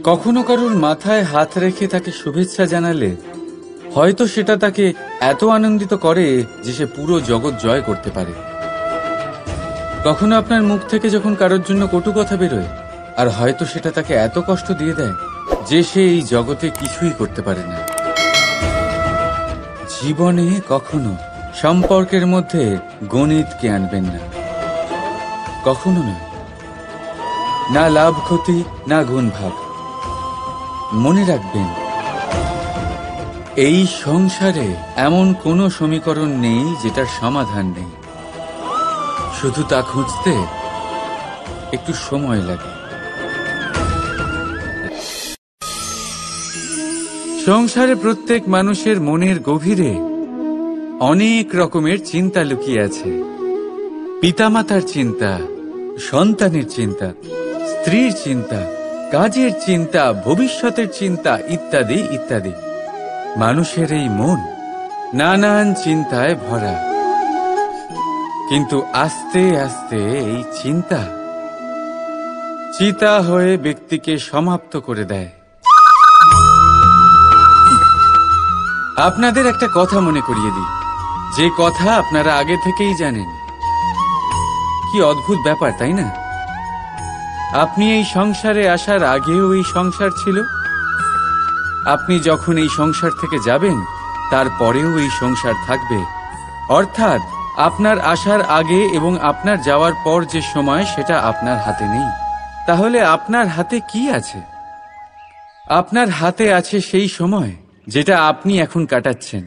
কখনো কারুর মাথায় হাত রেখে তাকে শুভেচ্ছা জানালে হয়তো সেটা তাকে এত আনন্দিত করে যে সে পুরো জগৎ জয় করতে পারে। কখনো আপনার মুখ থেকে যখন কারোর জন্য কটু কথা বেরোয়, আর হয়তো সেটা তাকে এত কষ্ট দিয়ে দেয় যে সে এই জগতে কিছুই করতে পারে না। জীবনে কখনো সম্পর্কের মধ্যে গণিতকে আনবেন না, কখনো না, না লাভ ক্ষতি না গুণ ভাগ। মনে রাখবেন, এই সংসারে এমন কোনো সমীকরণ নেই যেটার সমাধান নেই, শুধু তা খুঁজতে একটু সময় লাগে। সংসারে প্রত্যেক মানুষের মনের গভীরে অনেক রকমের চিন্তা লুকিয়ে আছে। পিতামাতার চিন্তা, সন্তানের চিন্তা, স্ত্রীর চিন্তা, কাজের চিন্তা, ভবিষ্যতের চিন্তা, ইত্যাদি ইত্যাদি। মানুষের এই মন নানান চিন্তায় ভরা, কিন্তু আস্তে আস্তে এই চিন্তা চিতা হয়ে ব্যক্তিকে সমাপ্ত করে দেয়। আপনাদের একটা কথা মনে করিয়ে দিই, যে কথা আপনারা আগে থেকেই জানেন। কি অদ্ভুত ব্যাপার, তাই না? আপনি এই সংসারে আসার আগেও এই সংসার ছিল, আপনি যখন এই সংসার থেকে যাবেন তারপরেও এই সংসার থাকবে। অর্থাৎ আপনার আসার আগে এবং আপনার যাওয়ার পর যে সময়, সেটা আপনার হাতে নেই। তাহলে আপনার হাতে কি আছে? আপনার হাতে আছে সেই সময় যেটা আপনি এখন কাটাচ্ছেন,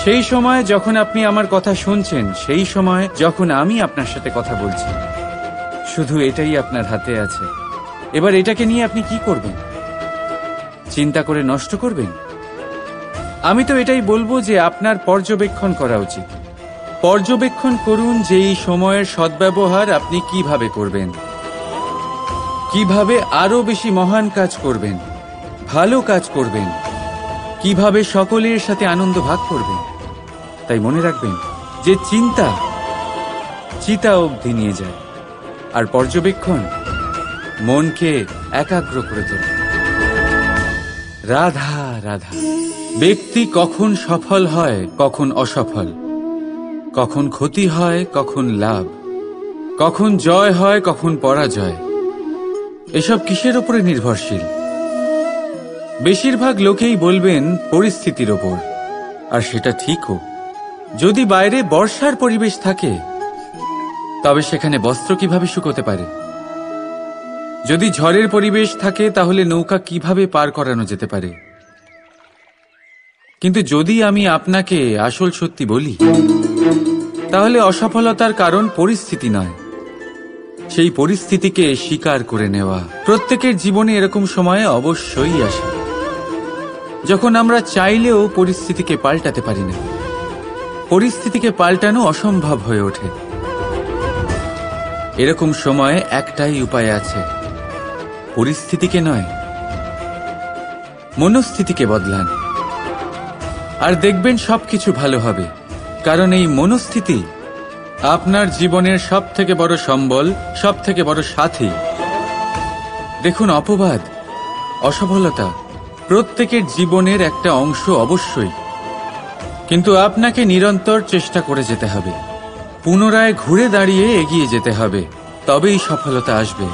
সেই সময় যখন আপনি আমার কথা শুনছেন, সেই সময় যখন আমি আপনার সাথে কথা বলছি। শুধু এটাই আপনার হাতে আছে। এবার এটাকে নিয়ে আপনি কি করবেন? চিন্তা করে নষ্ট করবেন? আমি তো এটাই বলবো যে আপনার পর্যবেক্ষণ করা উচিত। পর্যবেক্ষণ করুন যে এই সময়ের সদ্ব্যবহার আপনি কিভাবে করবেন, কিভাবে আরো বেশি মহান কাজ করবেন, ভালো কাজ করবেন, কিভাবে সকলের সাথে আনন্দ ভাগ করবেন। তাই মনে রাখবেন যে চিন্তা চিতা অবধি নিয়ে যায়, আর পর্যবেক্ষণ মনকে একাগ্র করে তোলে। রাধা রাধা। ব্যক্তি কখন সফল হয়, কখন অসফল, কখন ক্ষতি হয়, কখন লাভ, কখন জয় হয়, কখন পরাজয়, এসব কিসের উপরে নির্ভরশীল? বেশিরভাগ লোকেই বলবেন পরিস্থিতির ওপর, আর সেটা ঠিকও। যদি বাইরে বর্ষার পরিবেশ থাকে, তবে সেখানে বস্ত্র কিভাবে শুকোতে পারে? যদি ঝড়ের পরিবেশ থাকে, তাহলে নৌকা কিভাবে পার করানো যেতে পারে? কিন্তু যদি আমি আপনাকে আসল সত্যি বলি, তাহলে অসফলতার কারণ পরিস্থিতি নয়, সেই পরিস্থিতিকে স্বীকার করে নেওয়া। প্রত্যেকের জীবনে এরকম সময় অবশ্যই আসে যখন আমরা চাইলেও পরিস্থিতিকে পাল্টাতে পারি না। পরিস্থিতিকে পাল্টানো অসম্ভব হয়ে ওঠে। এরকম সময়ে একটাই উপায় আছে, পরিস্থিতিকে নয়, মনস্থিতিকে বদলান, আর দেখবেন সবকিছু ভালো হবে। কারণ এই মনস্থিতি আপনার জীবনের সব থেকে বড় সম্বল, সব থেকে বড় সাথী। দেখুন, অপবাদ, অসফলতা প্রত্যেকের জীবনের একটা অংশ অবশ্যই, কিন্তু আপনাকে নিরন্তর চেষ্টা করে যেতে হবে, পুনরায় ঘুরে দাঁড়িয়ে এগিয়ে যেতে হবে, তবেই সফলতা আসবে।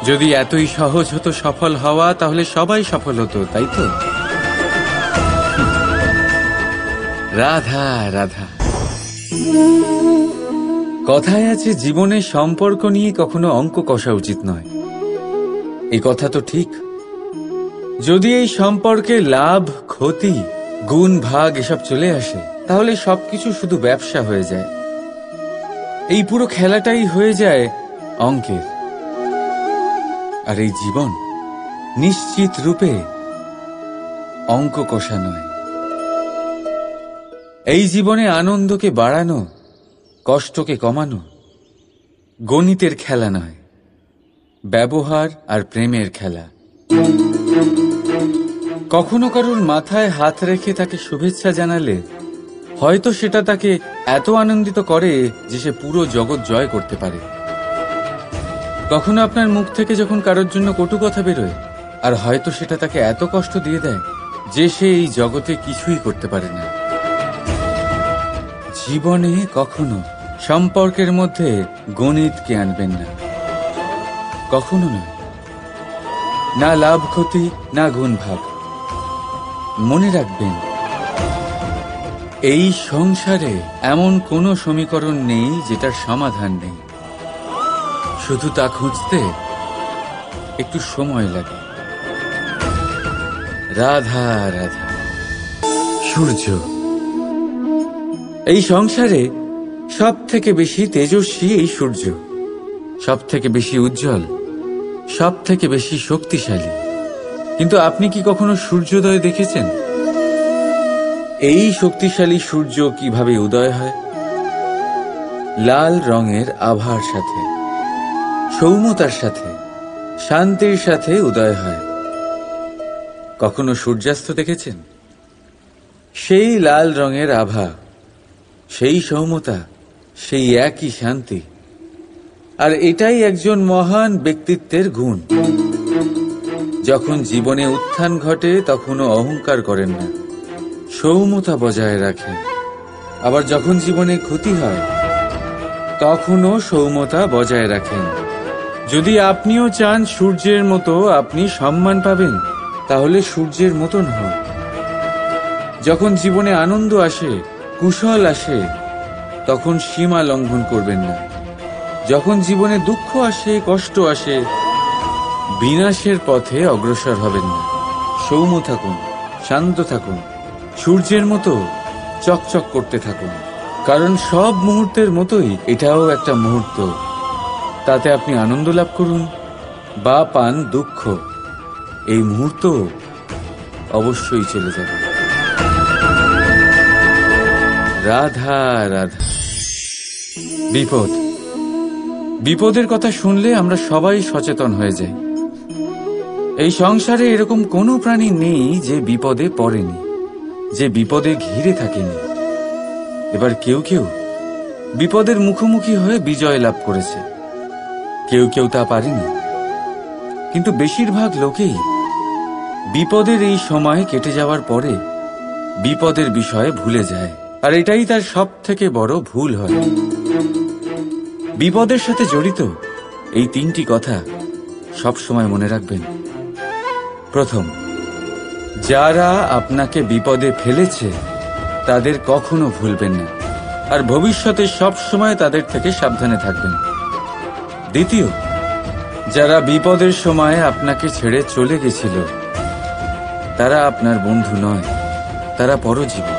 যদি এতই সহজ হতো সফল হওয়া, তাহলে সবাই সফল হতো, তাই তো? রাধা রাধা। কথায় আছে, জীবনে সম্পর্ক নিয়ে কখনো অঙ্ক কষা উচিত নয়। এই কথা তো ঠিক। যদি এই সম্পর্কে লাভ ক্ষতি গুণ ভাগ এসব চলে আসে, তাহলে সবকিছু শুধু ব্যবসা হয়ে যায়। এই পুরো খেলাটাই হয়ে যায় অঙ্কের। আর এই জীবন নিশ্চিত রূপে অঙ্ক কষা নয়। এই জীবনে আনন্দকে বাড়ানো, কষ্টকে কমানো গণিতের খেলা নয়, ব্যবহার আর প্রেমের খেলা। কখনো কারুর মাথায় হাত রেখে তাকে শুভেচ্ছা জানালে হয়তো সেটা তাকে এত আনন্দিত করে যে সে পুরো জগৎ জয় করতে পারে। কখনো আপনার মুখ থেকে যখন কারোর জন্য কটু কথা বেরোয়, আর হয়তো সেটা তাকে এত কষ্ট দিয়ে দেয় যে সে এই জগতে কিছুই করতে পারে না। জীবনে কখনো সম্পর্কের মধ্যে গণিতকে আনবেন না, কখনো না। না লাভ ক্ষতি, না গুণ ভাগ। মনে রাখবেন, এই সংসারে এমন কোনো সমীকরণ নেই যেটার সমাধান নেই। শুধু তা খুঁজতে একটু সময় লাগে। রাধা রাধা। সূর্য এই সংসারে সব থেকে বেশি তেজস্বী, এই সূর্য সব থেকে বেশি উজ্জ্বল, সব থেকে বেশি শক্তিশালী। কিন্তু আপনি কি কখনো সূর্যোদয় দেখেছেন? এই শক্তিশালী সূর্য কিভাবে উদয় হয়? লাল রঙের আভার সাথে, সৌম্যতার সাথে, শান্তির সাথে উদয় হয়। কখনো সূর্যাস্ত দেখেছেন? সেই লাল রঙের আভা, সেই সৌম্যতা, সেই একই শান্তি। আর এটাই একজন মহান ব্যক্তিত্বের গুণ। যখন জীবনে উত্থান ঘটে তখনও অহংকার করেন না, সৌম্যতা বজায় রাখেন। আবার যখন জীবনে ক্ষতি হয় তখনও সৌম্যতা বজায় রাখেন। যদি আপনিও চান সূর্যের মতো আপনি সম্মান পাবেন, তাহলে সূর্যের মতন হন। যখন জীবনে আনন্দ আসে, কুশল আসে, তখন সীমা লঙ্ঘন করবেন না। যখন জীবনে দুঃখ আসে, কষ্ট আসে, বিনাশের পথে অগ্রসর হবেন না। সৌম্য থাকুন, শান্ত থাকুন, সূর্যের মতো চকচক করতে থাকুন। কারণ সব মুহূর্তের মতোই এটাও একটা মুহূর্ত। তাতে আপনি আনন্দ লাভ করুন বা পান দুঃখ, এই মুহূর্ত অবশ্যই চলে যাবে। রাধা রাধা। বিপদ, বিপদের কথা শুনলে আমরা সবাই সচেতন হয়ে যাই। এই সংসারে এরকম কোনো প্রাণী নেই যে বিপদে পড়েনি, যে বিপদে ঘিরে থাকেনি। এবার কেউ কেউ বিপদের মুখোমুখি হয়ে বিজয় লাভ করেছে, কেউ কেউ তা পারেনি। কিন্তু বেশিরভাগ লোকেই বিপদের এই সময় কেটে যাওয়ার পরে বিপদের বিষয়ে ভুলে যায়। আর এটাই তার সব থেকে বড় ভুল হয়। বিপদের সাথে জড়িত এই তিনটি কথা সব সময় মনে রাখবেন। প্রথম, যারা আপনাকে বিপদে ফেলেছে তাদের কখনো ভুলবেন না, আর ভবিষ্যতে সব সময় তাদের থেকে সাবধানে থাকবেন। দ্বিতীয়, যারা বিপদের সময় আপনাকে ছেড়ে চলে গেছিল তারা আপনার বন্ধু নয়, তারা পরজীবী।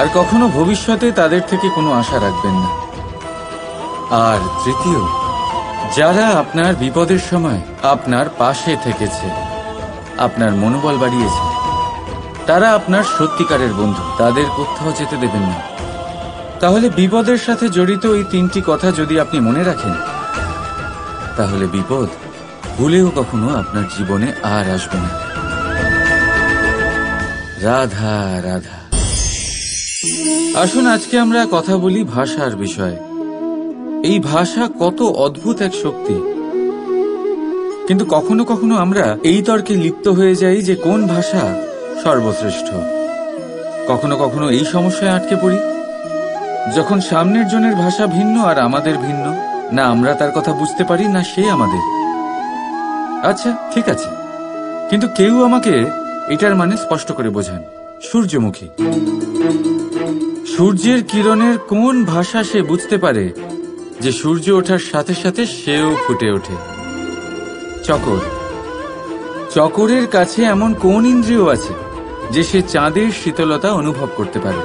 আর কখনো ভবিষ্যতে তাদের থেকে কোনো আশা রাখবেন না। আর তৃতীয়, যারা আপনার বিপদের সময় আপনার পাশে থেকেছে, আপনার মনোবল বাড়িয়েছে, তারা আপনার সত্যিকারের বন্ধু, তাদের কোথাও যেতে দেবেন না। তাহলে বিপদের সাথে জড়িত এই তিনটি কথা যদি আপনি মনে রাখেন, তাহলে বিপদ ভুলেও কখনো আপনার জীবনে আর আসবে না। রাধা রাধা। আসুন আজকে আমরা কথা বলি ভাষার বিষয়ে। এই ভাষা কত অদ্ভুত এক শক্তি। কিন্তু কখনো কখনো আমরা এই তর্কে লিপ্ত হয়ে যাই যে কোন ভাষা সর্বশ্রেষ্ঠ। কখনো কখনো এই সমস্যায় আটকে পড়ি, যখন সামনের জনের ভাষা ভিন্ন আর আমাদের ভিন্ন, না আমরা তার কথা বুঝতে পারি না সে আমাদের। আচ্ছা ঠিক আছে, কিন্তু কেউ আমাকে এটার মানে স্পষ্ট করে বোঝান। সূর্যমুখী, সূর্যের কিরণের কোন ভাষা সে বুঝতে পারে যে সূর্য ওঠার সাথে সাথে সেও ফুটে ওঠে? চকর, চকরের কাছে এমন কোন ইন্দ্রিয় আছে যে সে চাঁদের শীতলতা অনুভব করতে পারে?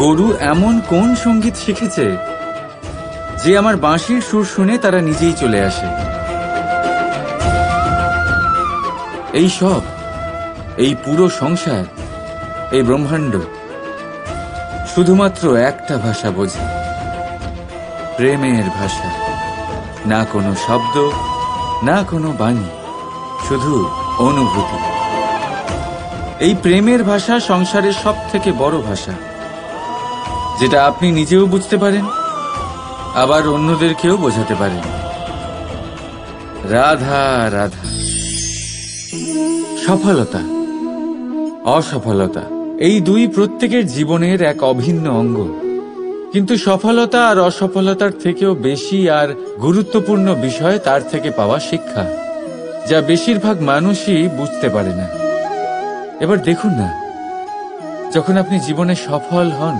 গরু এমন কোন সঙ্গীত শিখেছে যে আমার বাঁশির সুর শুনে তারা নিজেই চলে আসে? এই সব, এই পুরো সংসার, এই ব্রহ্মাণ্ড শুধুমাত্র একটা ভাষা বোঝে, প্রেমের ভাষা। না কোনো শব্দ, না কোনো বাণী, শুধু অনুভূতি। এই প্রেমের ভাষা সংসারের সব থেকে বড় ভাষা, যেটা আপনি নিজেও বুঝতে পারেন আবার অন্যদেরকেও বোঝাতে পারেন। রাধা রাধা। সফলতা, অসফলতা, এই দুই প্রত্যেকের জীবনের এক অভিন্ন অঙ্গ। কিন্তু সফলতা আর অসফলতার থেকেও বেশি আর গুরুত্বপূর্ণ বিষয় তার থেকে পাওয়া শিক্ষা, যা বেশিরভাগ মানুষই বুঝতে পারে না। এবার দেখুন না, যখন আপনি জীবনে সফল হন,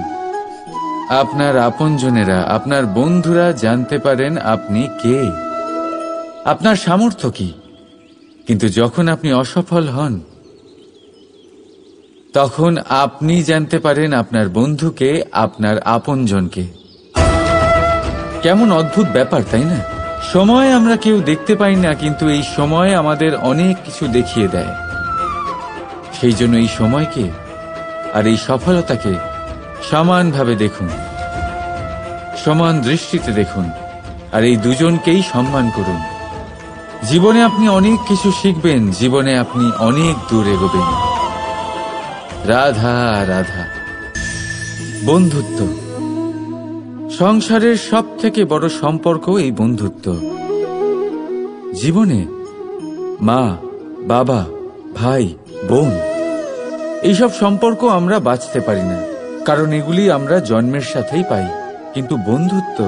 আপনার আপনজনেরা, আপনার বন্ধুরা জানতে পারেন আপনি কে, আপনার সামর্থ্য কি। কিন্তু যখন আপনি অসফল হন, তখন আপনি জানতে পারেন আপনার বন্ধুকে, আপনার আপনজনকে। কেমন অদ্ভুত ব্যাপার, তাই না? সময় আমরা কেউ দেখতে পাই না, কিন্তু এই সময় আমাদের অনেক কিছু দেখিয়ে দেয়। সেই জন্য এই সময়কে আর এই সফলতাকে সমানভাবে দেখুন, সমান দৃষ্টিতে দেখুন, আর এই দুজনকেই সম্মান করুন। জীবনে আপনি অনেক কিছু শিখবেন, জীবনে আপনি অনেক দূর এগোবেন। রাধা রাধা। বন্ধুত্ব, সংসারের সব থেকে বড় সম্পর্ক এই বন্ধুত্ব। জীবনে মা, বাবা, ভাই, বোন, এইসব সম্পর্ক আমরা বাঁচতে পারি না, কারণ এগুলি আমরা জন্মের সাথেই পাই। কিন্তু বন্ধুত্ব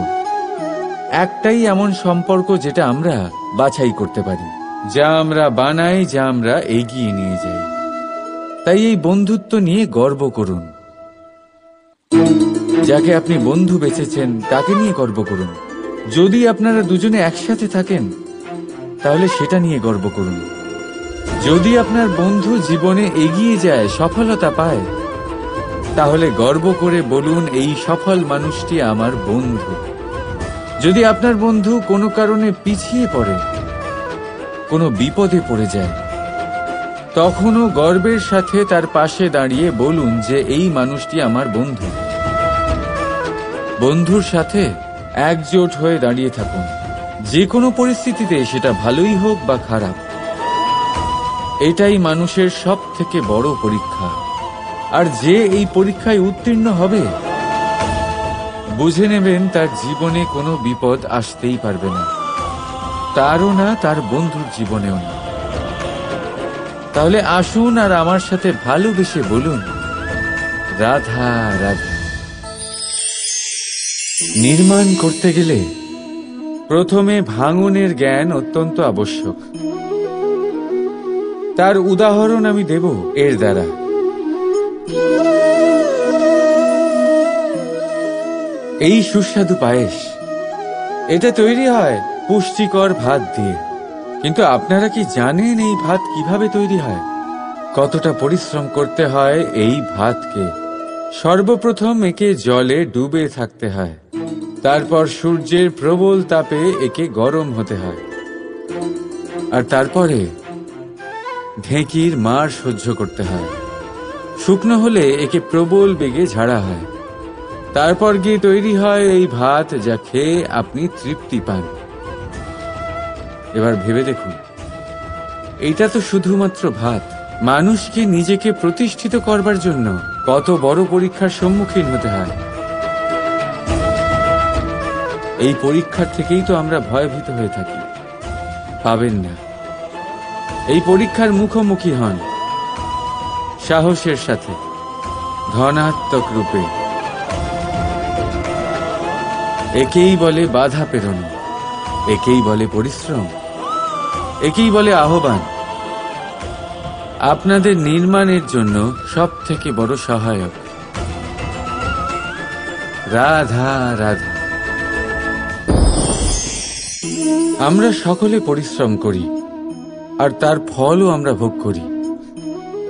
একটাই এমন সম্পর্ক যেটা আমরা বাছাই করতে পারি, যা আমরা বানাই, যা আমরা এগিয়ে নিয়ে যাই। তাই এই বন্ধুত্ব নিয়ে গর্ব করুন। যাকে আপনি বন্ধু বেছেছেন তাকে নিয়ে গর্ব করুন। যদি আপনারা দুজনে একসাথে থাকেন, তাহলে সেটা নিয়ে গর্ব করুন। যদি আপনার বন্ধু জীবনে এগিয়ে যায়, সফলতা পায়, তাহলে গর্ব করে বলুন, এই সফল মানুষটি আমার বন্ধু। যদি আপনার বন্ধু কোনো কারণে পিছিয়ে পড়ে, কোনো বিপদে পড়ে যায়, তখনও গর্বের সাথে তার পাশে দাঁড়িয়ে বলুন যে এই মানুষটি আমার বন্ধু। বন্ধুর সাথে একজোট হয়ে দাঁড়িয়ে থাকুন, যে কোনো পরিস্থিতিতে, সেটা ভালোই হোক বা খারাপ। এটাই মানুষের সব থেকে বড় পরীক্ষা। আর যে এই পরীক্ষায় উত্তীর্ণ হবে, বুঝে নেবেন তার জীবনে কোনো বিপদ আসতেই পারবে না, তারও না, তার বন্ধুর জীবনেও না। তাহলে আসুন আর আমার সাথে ভালোবেসে বলুন, রাধা রাধা। নির্মাণ করতে গেলে প্রথমে ভাঙনের জ্ঞান অত্যন্ত আবশ্যক। তার উদাহরণ আমি দেব এর দ্বারা। এই সুস্বাদু পায়েস, এটা তৈরি হয় পুষ্টিকর ভাত দিয়ে। কিন্তু আপনারা কি জানেন এই ভাত কিভাবে তৈরি হয়? কতটা পরিশ্রম করতে হয় এই ভাতকে? সর্বপ্রথম একে জলে ডুবে থাকতে হয়, তারপর সূর্যের প্রবল তাপে একে গরম হতে হয়, আর তারপরে ঢেঁকির মার সহ্য করতে হয়। শুকনো হলে একে প্রবল বেগে ঝাড়া হয়, তারপর গিয়ে তৈরি হয় এই ভাত, যা খেয়ে আপনি তৃপ্তি পান। এবার ভেবে দেখুন, এইটা তো শুধুমাত্র ভাত। মানুষকে নিজেকে প্রতিষ্ঠিত করবার জন্য কত বড় পরীক্ষার সম্মুখীন হতে হয়। এই পরীক্ষার থেকেই তো আমরা ভয়ভীত হয়ে থাকি। পাবেন না। এই পরীক্ষার মুখোমুখি হন সাহসের সাথে, ধনাত্মক রূপে। একেই বলে বাধা পেরোনো, একেই বলে পরিশ্রম, একেই বলে আহ্বান। আপনাদের নির্মাণের জন্য সব থেকে বড় সহায়ক। রাধা রাধা। আমরা সকলে পরিশ্রম করি, আর তার ফলও আমরা ভোগ করি।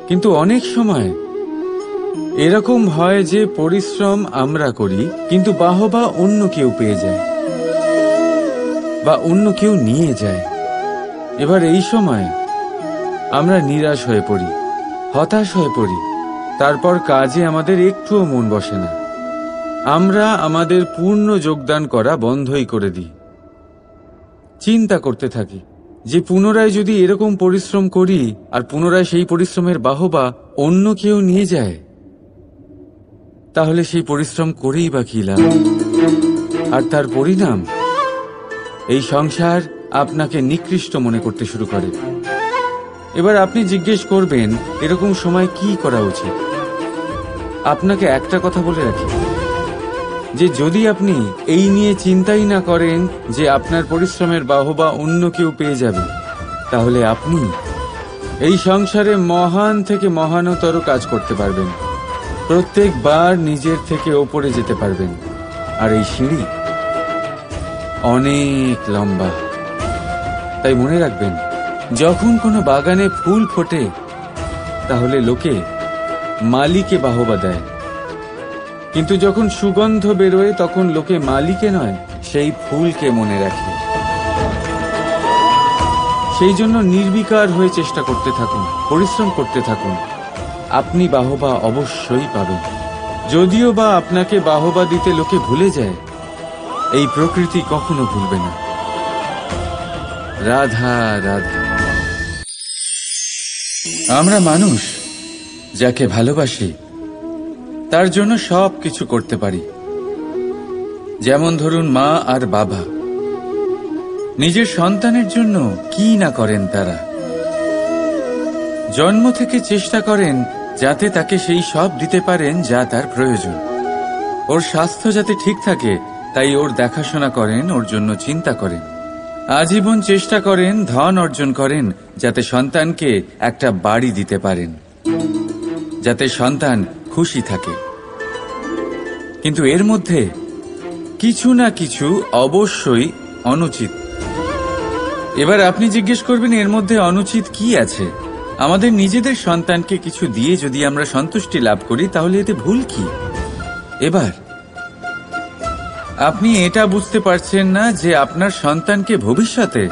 কিন্তু অনেক সময় এরকম হয় যে পরিশ্রম আমরা করি, কিন্তু বাহবা অন্য কেউ পেয়ে যায় বা অন্য কেউ নিয়ে যায়। এবার এই সময় আমরা নিরাশ হয়ে পড়ি, হতাশ হয়ে পড়ি। তারপর কাজে আমাদের একটুও মন বসে না। আমরা আমাদের পূর্ণ যোগদান করা বন্ধই করে দিই। চিন্তা করতে থাকি যে পুনরায় যদি এরকম পরিশ্রম করি আর পুনরায় সেই পরিশ্রমের বাহবা অন্য কেউ নিয়ে যায়, তাহলে সেই পরিশ্রম করেই বা কি লাভ? আর তার পরিণাম এই সংসার আপনাকে নিকৃষ্ট মনে করতে শুরু করে। এবার আপনি জিজ্ঞেস করবেন এরকম সময় কি করা উচিত। আপনাকে একটা কথা বলে রাখি যে যদি আপনি এই নিয়ে চিন্তাই না করেন যে আপনার পরিশ্রমের বাহবা অন্য কেউ পেয়ে যাবে, তাহলে আপনি এই সংসারে মহান থেকে মহানতর কাজ করতে পারবেন। প্রত্যেকবার নিজের থেকে ওপরে যেতে পারবেন। আর এই সিঁড়ি অনেক লম্বা। তাই মনে রাখবেন, যখন কোনো বাগানে ফুল ফোটে তাহলে লোকে মালিকে বাহবা দেয়, কিন্তু যখন সুগন্ধ বেরোয় তখন লোকে মালিকে নয়, সেই ফুলকে মনে রাখে। সেই জন্য নির্বিকার হয়ে চেষ্টা করতে থাকুন, পরিশ্রম করতে থাকুন। আপনি বাহবা অবশ্যই পাবেন। যদিও বা আপনাকে বাহবা দিতে লোকে ভুলে যায়, এই প্রকৃতি কখনো ভুলবে না। রাধা রাধা। আমরা মানুষ যাকে ভালোবাসি তার জন্য সব কিছু করতে পারি। যেমন ধরুন মা আর বাবা নিজের সন্তানের জন্য কি না করেন। তারা জন্ম থেকে চেষ্টা করেন যাতে তাকে সেই সব দিতে পারেন যা তার প্রয়োজন। ওর স্বাস্থ্য যাতে ঠিক থাকে তাই ওর দেখাশোনা করেন, ওর জন্য চিন্তা করেন। আজীবন চেষ্টা করেন, ধন অর্জন করেন যাতে সন্তানকে একটা বাড়ি দিতে পারেন, যাতে সন্তান খুশি থাকে। কিন্তু এর মধ্যে কিছু না কিছু অবশ্যই অনুচিত। এবার আপনি জিজ্ঞেস করবেন এর মধ্যে অনুচিত কি আছে? আমাদের নিজেদের সন্তানকে কিছু দিয়ে যদি আমরা সন্তুষ্টি লাভ করি তাহলে এতে ভুল কি? এবার আপনি এটা বুঝতে পারছেন না যে আপনার সন্তানকে ভবিষ্যতে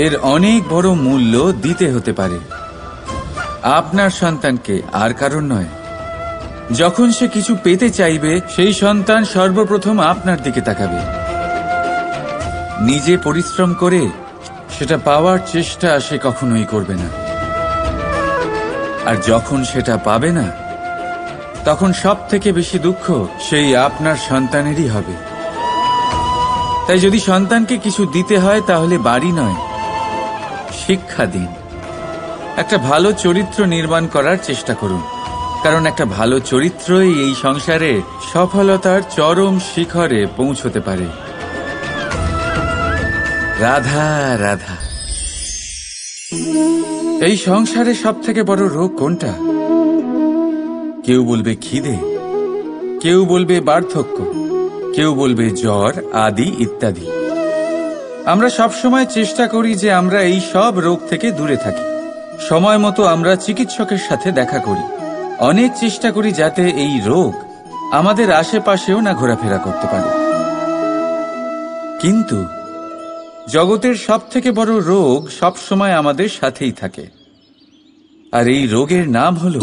এর অনেক বড় মূল্য দিতে হতে পারে। আপনার সন্তানকে, আর কারণ নয়। যখন সে কিছু পেতে চাইবে সেই সন্তান সর্বপ্রথম আপনার দিকে তাকাবে। নিজে পরিশ্রম করে সেটা পাওয়ার চেষ্টা সে কখনোই করবে না। আর যখন সেটা পাবে না তখন সব থেকে বেশি দুঃখ সেই আপনার সন্তানেরই হবে। তাই যদি সন্তানকে কিছু দিতে হয় তাহলে বাড়ি নয়, শিক্ষা দিন। একটা ভালো চরিত্র নির্মাণ করার চেষ্টা করুন, কারণ একটা ভালো চরিত্রই এই সংসারে সফলতার চরম শিখরে পৌঁছতে পারে। রাধা রাধা। এই সংসারে সব থেকে বড় রোগ কোনটা? কেউ বলবে খিদে, কেউ বলবে বার্ধক্য, কেউ বলবে জ্বর আদি ইত্যাদি। আমরা সব সময় চেষ্টা করি যে আমরা এই সব রোগ থেকে দূরে থাকি। সময় মতো আমরা চিকিৎসকের সাথে দেখা করি। অনেক চেষ্টা করি যাতে এই রোগ আমাদের আশেপাশেও না ঘোরাফেরা করতে পারে। কিন্তু জগতের সব থেকে বড় রোগ সব সময় আমাদের সাথেই থাকে, আর এই রোগের নাম হলো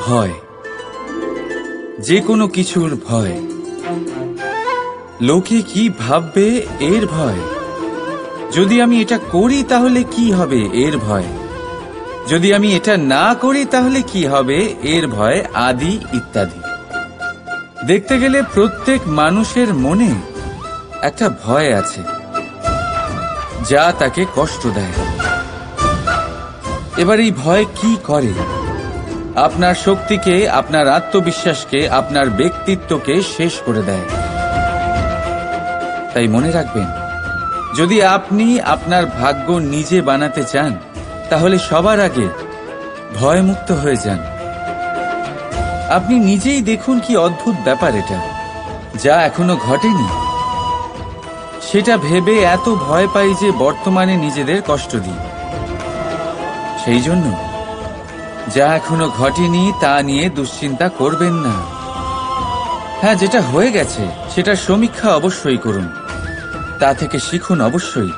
ভয়। যে কোনো কিছুর ভয়। লোকে কি ভাববে এর ভয়। যদি আমি এটা করি তাহলে কি হবে এর ভয়। যদি আমি এটা না করি তাহলে কি হবে এর ভয় আদি ইত্যাদি। দেখতে গেলে প্রত্যেক মানুষের মনে একটা ভয় আছে যা তাকে কষ্ট দেয়। এবার এই ভয় কি করে? আপনার শক্তিকে, আপনার আত্মবিশ্বাসকে, আপনার ব্যক্তিত্বকে শেষ করে দেয়। তাই মনে রাখবেন, যদি আপনি আপনার ভাগ্য নিজে বানাতে চান তাহলে সবার আগে ভয়মুক্ত হয়ে যান। আপনি নিজেই দেখুন কি অদ্ভুত ব্যাপার এটা, যা এখনো ঘটেনি সেটা ভেবে এত ভয় পাই যে বর্তমানে নিজেদের কষ্ট দিই। সেই জন্য যা এখনো ঘটেনি তা নিয়ে দুশ্চিন্তা করবেন না। হ্যাঁ, যেটা হয়ে গেছে সেটার সমীক্ষা অবশ্যই করুন, তা থেকে শিখুন, অবশ্যই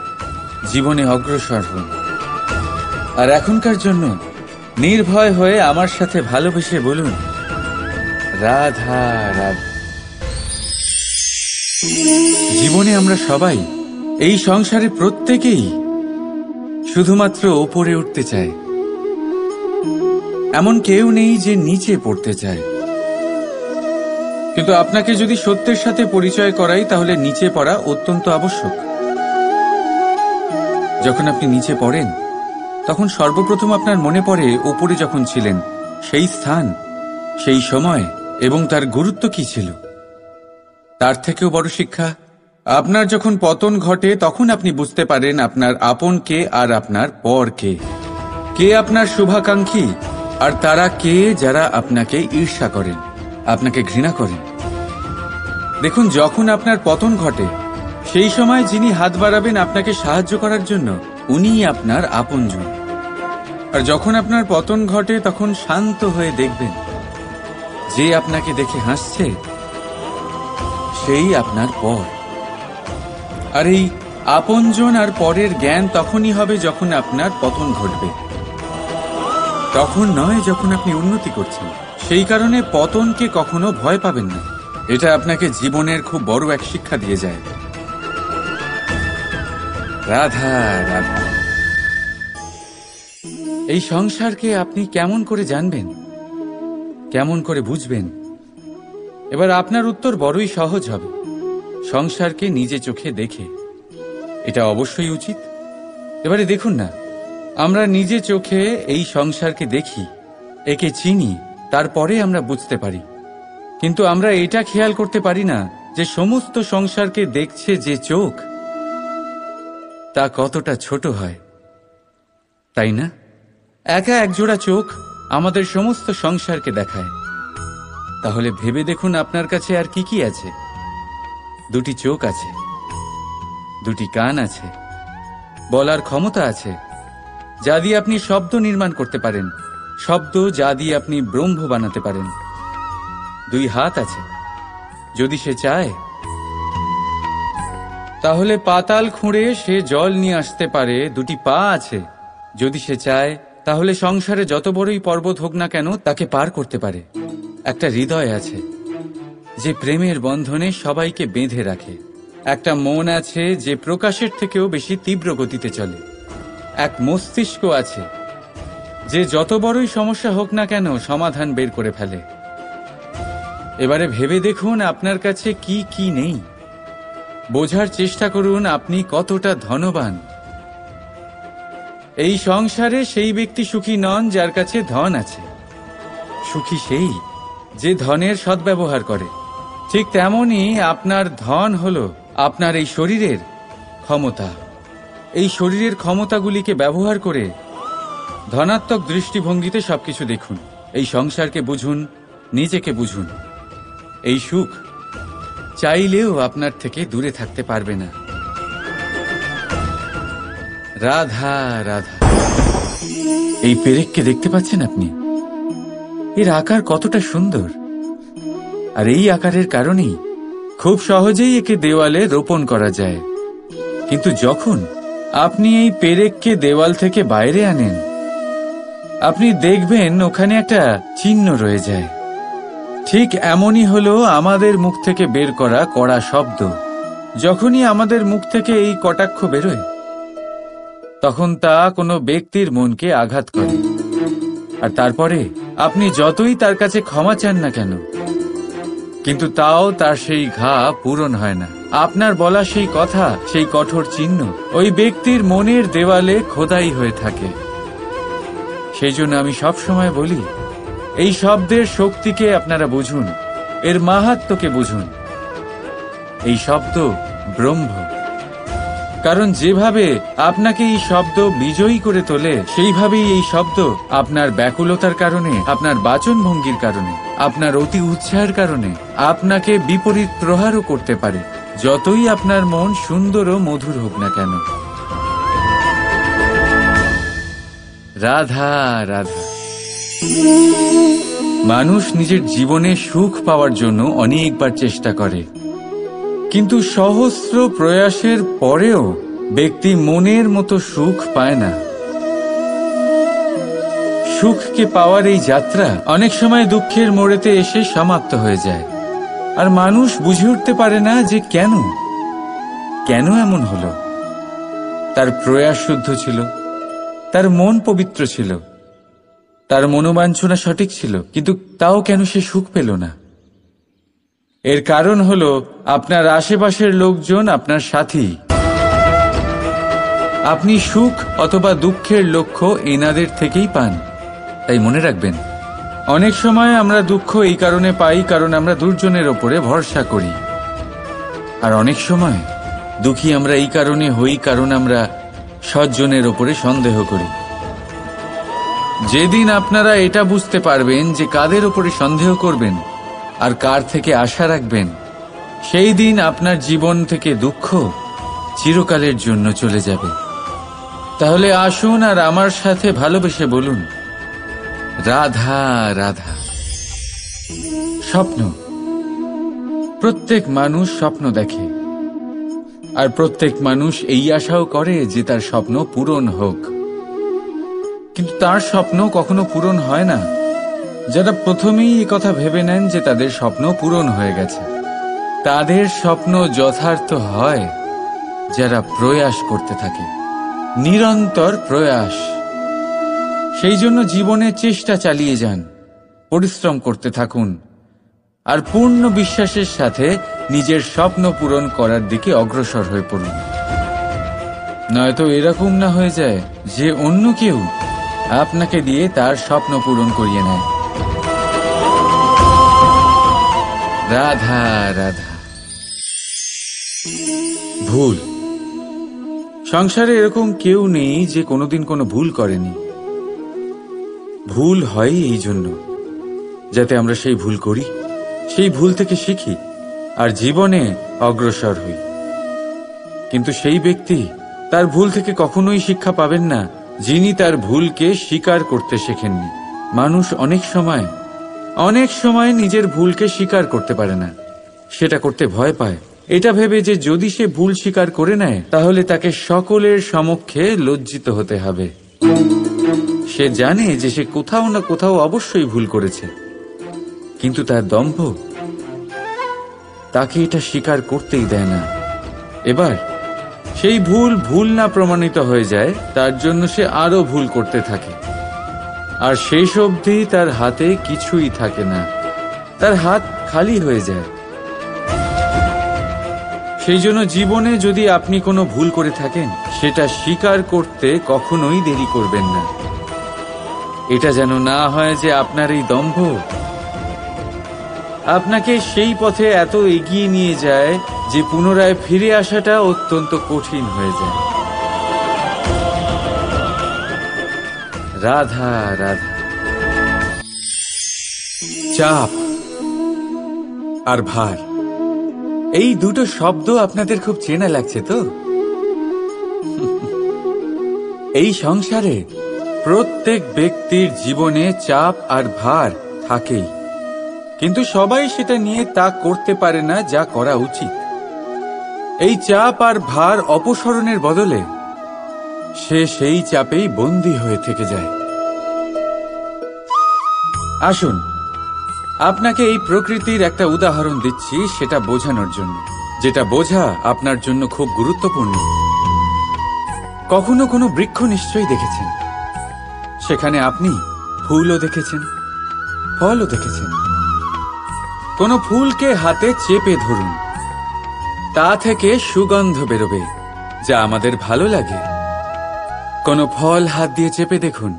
জীবনে অগ্রসর হন। আর এখনকার জন্য নির্ভয় হয়ে আমার সাথে ভালোবেসে বলুন রাধা রাধা। জীবনে আমরা সবাই, এই সংসারে প্রত্যেকেই শুধুমাত্র ওপরে উঠতে চায়। এমন কেউ নেই যে নিচে পড়তে চায়। কিন্তু আপনাকে যদি সত্যের সাথে পরিচয় করাই তাহলে নিচে পড়া অত্যন্ত আবশ্যক। যখন আপনি নিচে পড়েন তখন সর্বপ্রথম আপনার মনে পড়ে উপরে যখন ছিলেন সেই স্থান, সেই সময় এবং তার গুরুত্ব কি ছিল। তার থেকেও বড় শিক্ষা, আপনার যখন পতন ঘটে তখন আপনি বুঝতে পারেন আপনার আপন কে আর আপনার পর কে। কে আপনার শুভাকাঙ্ক্ষী আর তারা কে যারা আপনাকে ঈর্ষা করেন, আপনাকে ঘৃণা করেন। দেখুন, যখন আপনার পতন ঘটে সেই সময় যিনি হাত বাড়াবেন আপনাকে সাহায্য করার জন্য উনিই আপনার আপনজন। আর যখন আপনার পতন ঘটে তখন শান্ত হয়ে দেখবেন যে আপনাকে দেখে হাসছে সেই আপনার পর। আর এই আপনজন আর পরের জ্ঞান তখনই হবে যখন আপনার পতন ঘটবে, তখন নয় যখন আপনি উন্নতি করছেন। সেই কারণে পতনকে কখনো ভয় পাবেন না। এটা আপনাকে জীবনের খুব বড় এক শিক্ষা দিয়ে যায়। রাধা রাধা। এই সংসারকে আপনি কেমন করে জানবেন, কেমন করে বুঝবেন? এবার আপনার উত্তর বড়ই সহজ হবে, সংসারকে নিজে চোখে দেখে। এটা অবশ্যই উচিত। এবারে দেখুন না, আমরা নিজে চোখে এই সংসারকে দেখি, একে চিনি, তারপরে আমরা বুঝতে পারি। কিন্তু আমরা এটা খেয়াল করতে পারি না যে সমস্ত সংসারকে দেখছে যে চোখ, তা কতটা ছোট হয়, তাই না? একা একজোড়া চোখ আমাদের সমস্ত সংসারকে দেখায়। তাহলে ভেবে দেখুন আপনার কাছে আর কি কি আছে। দুটি চোখ আছে, দুটি কান আছে, বলার ক্ষমতা আছে যা দিয়ে আপনি শব্দ নির্মাণ করতে পারেন, শব্দ যা দিয়ে আপনি ব্রহ্ম বানাতে পারেন। দুই হাত আছে, যদি সে চায় তাহলে পাতাল খুঁড়ে সে জল নিয়ে আসতে পারে। দুটি পা আছে, যদি সে চায় তাহলে সংসারে যত বড়ই পর্বত হোক না কেন তাকে পার করতে পারে। একটা হৃদয় আছে যে প্রেমের বন্ধনে সবাইকে বেঁধে রাখে। একটা মন আছে যে প্রকাশের থেকেও বেশি তীব্র গতিতে চলে। এক মস্তিষ্ক আছে যে যত বড়ই সমস্যা হোক না কেন সমাধান বের করে ফেলে। এবারে ভেবে দেখুন আপনার কাছে কি কি নেই। বোঝার চেষ্টা করুন আপনি কতটা ধনবান। এই সংসারে সেই ব্যক্তি সুখী নন যার কাছে ধন আছে। সুখী সেই যে ধনের সদ্ব্যবহার করে। ঠিক তেমনি আপনার ধন হলো আপনার এই শরীরের ক্ষমতা। এই শরীরের ক্ষমতাগুলিকে ব্যবহার করে ধনাত্মক দৃষ্টিভঙ্গিতে সবকিছু দেখুন। এই সংসারকে বুঝুন, নিজেকে বুঝুন। এই সুখ চাইলেও আপনার থেকে দূরে থাকতে পারবে না। রাধা রাধা। এই পেরেককে দেখতে পাচ্ছেন আপনি? এর আকার কতটা সুন্দর। আর এই আকারের কারণেই খুব সহজেই একে দেওয়ালে রোপণ করা যায়। কিন্তু যখন আপনি এই পেরেককে দেওয়াল থেকে বাইরে আনেন, আপনি দেখবেন ওখানে একটা চিহ্ন রয়ে যায়। ঠিক এমনই হলো আমাদের মুখ থেকে বের করা কড়া শব্দ। যখনই আমাদের মুখ থেকে এই কটাক্ষ বেরোয় তখন তা কোনো ব্যক্তির মনকে আঘাত করে। আর তারপরে আপনি যতই তার কাছে ক্ষমা চান না কেন, কিন্তু তাও তার সেই ঘা পূরণ হয় না। আপনার বলা সেই কথা, সেই কঠোর চিহ্ন ওই ব্যক্তির মনের দেওয়ালে খোদাই হয়ে থাকে। সেই জন্য আমি সবসময় বলি, এই শব্দের শক্তিকে আপনারা বুঝুন, এর মাহাত্ম্যকে বুঝুন। এই শব্দ ব্রহ্ম। কারণ যেভাবে আপনাকে এই শব্দ বিজয়ী করে তোলে, সেইভাবেই এই শব্দ আপনার ব্যাকুলতার কারণে, আপনার বাচন ভঙ্গির কারণে, আপনার অতি উৎসাহের কারণে আপনাকে বিপরীত প্রহারও করতে পারে, যতই আপনার মন সুন্দর ও মধুর হোক না কেন। রাধা রাধা। মানুষ নিজের জীবনে সুখ পাওয়ার জন্য অনেকবার চেষ্টা করে, কিন্তু সহস্র প্রয়াসের পরেও ব্যক্তি মনের মতো সুখ পায় না। সুখকে পাওয়ার এই যাত্রা অনেক সময় দুঃখের মোড়েতে এসে সমাপ্ত হয়ে যায়। আর মানুষ বুঝে উঠতে পারে না যে কেন এমন হলো। তার প্রয়াস শুদ্ধ ছিল, তার মন পবিত্র ছিল, তার মনোবাঞ্ছনা সঠিক ছিল, কিন্তু তাও কেন সে সুখ পেল না। এর কারণ হলো আপনার আশেপাশের লোকজন আপনার সাথী। আপনি সুখ অথবা দুঃখের লক্ষ্য এনাদের থেকেই পান। তাই মনে রাখবেন, অনেক সময় আমরা দুঃখ এই কারণে পাই কারণ আমরা দুর্জনের ওপরে ভরসা করি, আর অনেক সময় দুঃখী আমরা এই কারণে হই কারণ আমরা সজ্জনের ওপরে সন্দেহ করি। যেদিন আপনারা এটা বুঝতে পারবেন যে কাদের ওপরে সন্দেহ করবেন আর কার থেকে আশা রাখবেন, সেই দিন আপনার জীবন থেকে দুঃখ চিরকালের জন্য চলে যাবে। তাহলে আসুন আর আমার সাথে ভালোবেসে বলুন, রাধা রাধা। স্বপ্ন, প্রত্যেক মানুষ স্বপ্ন দেখে, আর প্রত্যেক মানুষ এই আশাও করে যে তার স্বপ্ন পূরণ হোক। কিন্তু তার স্বপ্ন কখনো পূরণ হয় না যারা প্রথমেই এই কথা ভেবে নেন যে তাদের স্বপ্ন পূরণ হয়ে গেছে। তাদের স্বপ্ন যথার্থ হয় যারা প্রয়াস করতে থাকে, নিরন্তর প্রয়াস। সেই জন্য জীবনে চেষ্টা চালিয়ে যান, পরিশ্রম করতে থাকুন, আর পূর্ণ বিশ্বাসের সাথে নিজের স্বপ্ন পূরণ করার দিকে অগ্রসর হয়ে পড়ুন। নয়তো এরকম না হয়ে যায় যে অন্য কেউ আপনাকে দিয়ে তার স্বপ্ন পূরণ করিয়ে নেয়। রাধা রাধা। ভুল, সংসারে এরকম কেউ নেই যে কোনোদিন কোনো ভুল করেনি। ভুল হয় এই জন্য যাতে আমরা সেই ভুল করি, সেই ভুল থেকে শিখি আর জীবনে অগ্রসর হই। কিন্তু সেই ব্যক্তি তার ভুল থেকে কখনোই শিক্ষা পাবেন না যিনি তার ভুলকে স্বীকার করতে শেখেননি। মানুষ অনেক সময় নিজের ভুলকে স্বীকার করতে পারে না, সেটা করতে ভয় পায়, এটা ভেবে যে যদি সে ভুল স্বীকার করে নেয় তাহলে তাকে সকলের সমক্ষে লজ্জিত হতে হবে। সে জানে যে সে কোথাও না কোথাও অবশ্যই ভুল করেছে, কিন্তু তার দম্ভ তাকে এটা স্বীকার করতেই দেয় না। এবার সেই ভুল না প্রমাণিত হয়ে যায়, তার জন্য সে আরো ভুল করতে থাকে, আর শেষ অবধি তার হাতে কিছুই থাকে না, তার হাত খালি হয়ে যায়। সেই জন্য জীবনে যদি আপনি কোনো ভুল করে থাকেন, সেটা স্বীকার করতে কখনোই দেরি করবেন না। এটা যেন না হয় যে আপনার এই দম্ভ আপনাকে সেই পথে এত এগিয়ে নিয়ে যায় যে পুনরায় ফিরে আসাটা অত্যন্ত কঠিন হয়ে যায়। রাধা রাধা। চাপ আর ভার, এই দুটো শব্দ আপনাদের খুব চেনা লাগছে তো? এই সংসারে প্রত্যেক ব্যক্তির জীবনে চাপ আর ভার থাকেই, কিন্তু সবাই সেটা নিয়ে তা করতে পারে না যা করা উচিত। এই চাপ আর ভার অপসরণের বদলে সে সেই চাপেই বন্দী হয়ে থেকে যায়। আসুন, আপনাকে এই প্রকৃতির একটা উদাহরণ দিচ্ছি, সেটা বোঝানোর জন্য, যেটা বোঝা আপনার জন্য খুব গুরুত্বপূর্ণ। কখনো কোনো বৃক্ষ নিশ্চয়ই দেখেছেন, সেখানে আপনি ফুলও দেখেছেন, ফলও দেখেছেন। কোনো ফুলকে হাতে চেপে ধরুন, তা থেকে সুগন্ধ বেরোবে যা আমাদের ভালো লাগে। কোনো ফল হাত দিয়ে চেপে দেখুন,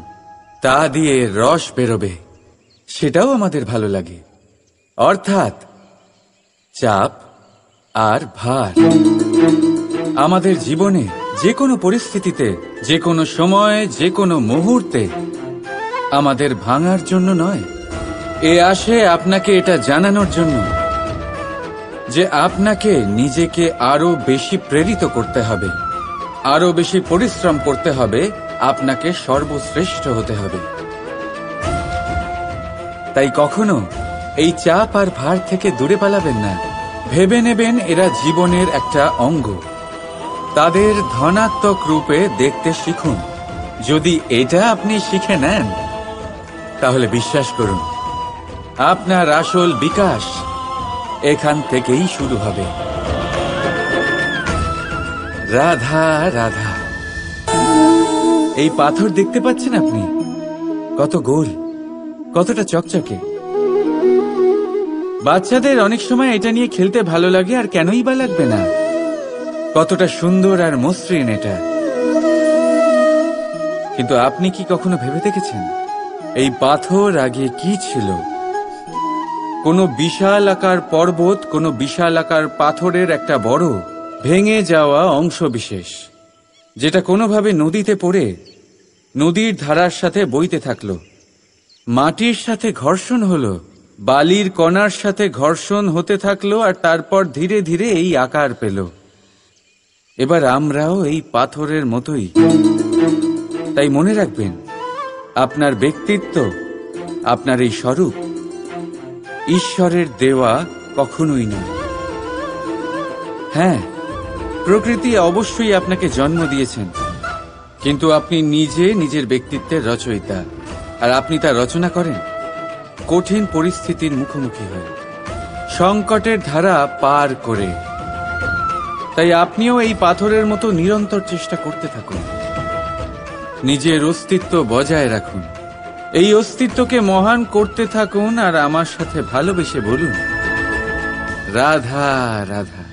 তা দিয়ে রস বেরোবে, সেটাও আমাদের ভালো লাগে। অর্থাৎ চাপ আর ভার আমাদের জীবনে যে কোনো পরিস্থিতিতে, যে কোনো সময়, যে কোনো মুহূর্তে আমাদের ভাঙার জন্য নয়, এ আসে আপনাকে এটা জানানোর জন্য যে আপনাকে নিজেকে আরো বেশি প্রেরিত করতে হবে, আরো বেশি পরিশ্রম করতে হবে, আপনাকে সর্বশ্রেষ্ঠ হতে হবে। তাই কখনো এই চাপ আর ভার থেকে দূরে পালাবেন না। ভেবে নেবেন এরা জীবনের একটা অঙ্গ, তাদের ধনাত্মক রূপে দেখতে শিখুন। যদি এটা আপনি শিখে নেন, তাহলে বিশ্বাস করুন আপনার আসল বিকাশ এখান থেকেই শুরু হবে। রাধা রাধা। এই পাথর দেখতে পাচ্ছেন আপনি? কত গোল, কতটা চকচকে। বাচ্চাদের অনেক সময় এটা নিয়ে খেলতে ভালো লাগে, আর কেনই বা লাগবে না? কতটা সুন্দর আর মসৃণ এটা। কিন্তু আপনি কি কখনো ভেবে দেখেছেন এই পাথর আগে কি ছিল? কোনো বিশাল আকার পর্বত, কোনো বিশাল আকার পাথরের একটা বড় ভেঙে যাওয়া অংশ বিশেষ, যেটা কোনোভাবে নদীতে পড়ে নদীর ধারার সাথে বইতে থাকলো। মাটির সাথে ঘর্ষণ হলো, বালির কণার সাথে ঘর্ষণ হতে থাকলো, আর তারপর ধীরে ধীরে এই আকার পেল। এবার আমরাও এই পাথরের মতোই। তাই মনে রাখবেন, আপনার ব্যক্তিত্ব, আপনার এই স্বরূপ ঈশ্বরের দেওয়া কখনোই নয়। হ্যাঁ, প্রকৃতি অবশ্যই আপনাকে জন্ম দিয়েছেন, কিন্তু আপনি নিজে নিজের ব্যক্তিত্বের রচয়িতা। আর আপনি তা রচনা করেন কঠিন পরিস্থিতির মুখোমুখি হয়ে, সংকটের ধারা পার করে। তাই আপনিও এই পাথরের মতো নিরন্তর চেষ্টা করতে থাকুন, নিজের অস্তিত্ব বজায় রাখুন, এই অস্তিত্বকে মহান করতে থাকুন, আর আমার সাথে ভালোবেসে বলুন, রাধা রাধা।